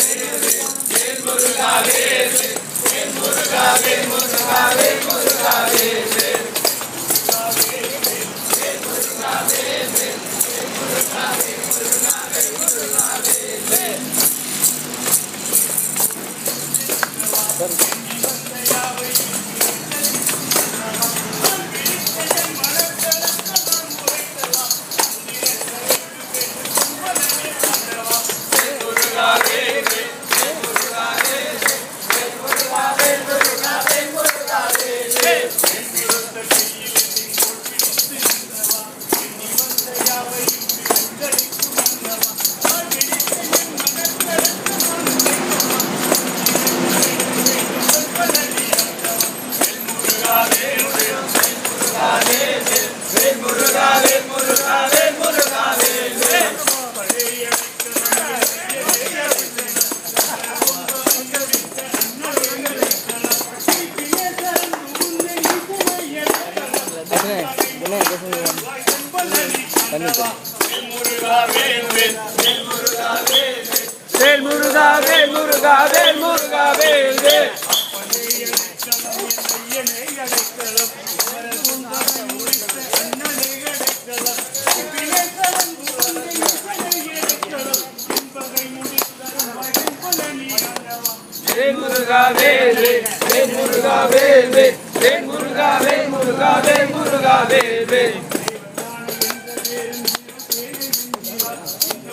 வேல் முருகா வேல் முருகா வேல் முருகா வேல் வேல் வேல் முருகா வேல் வேல் முருகா வேல் வேல் வேல் முருகா வேல் முருகா வேல் முருகா வேல் வேல் Muruga,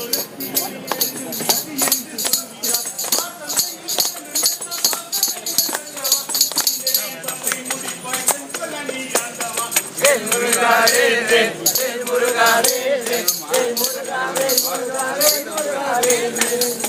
Muruga, Muruga, Muruga, Muruga, Muruga,